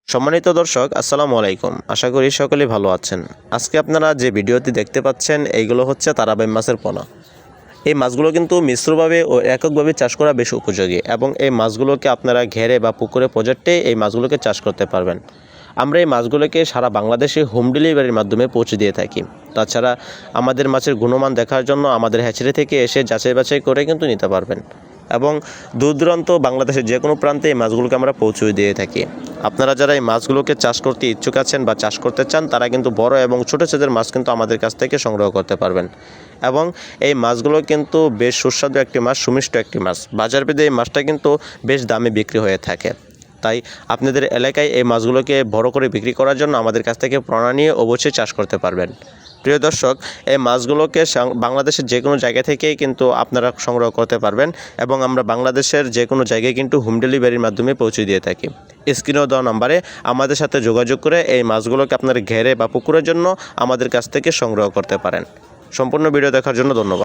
সম্মানিত দর্শক, আসসালামু আলাইকুম। আশা করি সকলেই ভালো আছেন। আজকে আপনারা যে ভিডিওটি দেখতে পাচ্ছেন এইগুলো হচ্ছে তারাবাই মাছের পোনা। এই মাছগুলো কিন্তু মিশ্রভাবে ও এককভাবে চাষ করা বেশ উপযোগী এবং এই মাছগুলোকে আপনারা ঘেরে বা পুকুরে প্রজেক্টে এই মাছগুলোকে চাষ করতে পারবেন। আমরা এই মাছগুলোকে সারা বাংলাদেশে হোম ডেলিভারির মাধ্যমে পৌঁছে দিয়ে থাকি। তাছাড়া আমাদের মাছের গুণমান দেখার জন্য আমাদের হ্যাচারি থেকে এসে যাচাই বাছাই করে কিন্তু নিতে পারবেন এবং দূর দূরান্ত বাংলাদেশের যে কোনো প্রান্তে এই মাছগুলোকে আমরা পৌঁছে দিয়ে থাকি। আপনারা যারা এই মাছগুলোকে চাষ করতে ইচ্ছুক আছেন বা চাষ করতে চান তারা কিন্তু বড় এবং ছোটো সাইজের মাছ কিন্তু আমাদের কাছ থেকে সংগ্রহ করতে পারবেন এবং এই মাছগুলো কিন্তু বেশ সুস্বাদু একটি মাছ, সুমিষ্ট একটি মাছ। বাজারভেদে এই মাছটা কিন্তু বেশ দামে বিক্রি হয়ে থাকে। তাই আপনাদের এলাকায় এই মাছগুলোকে বড় করে বিক্রি করার জন্য আমাদের কাছ থেকে পোনা নিয়ে অবশ্যই চাষ করতে পারবেন। প্রিয় দর্শক, এই মাছগুলোকে বাংলাদেশের যে কোনো জায়গা থেকেই কিন্তু আপনারা সংগ্রহ করতে পারবেন এবং আমরা বাংলাদেশের যে কোনো জায়গায় কিন্তু হোম ডেলিভারির মাধ্যমে পৌঁছে দিয়ে থাকি। স্ক্রিনেও দেওয়া নাম্বারে আমাদের সাথে যোগাযোগ করে এই মাছগুলোকে আপনারা ঘেরে বা পুকুরের জন্য আমাদের কাছ থেকে সংগ্রহ করতে পারেন। সম্পূর্ণ ভিডিও দেখার জন্য ধন্যবাদ।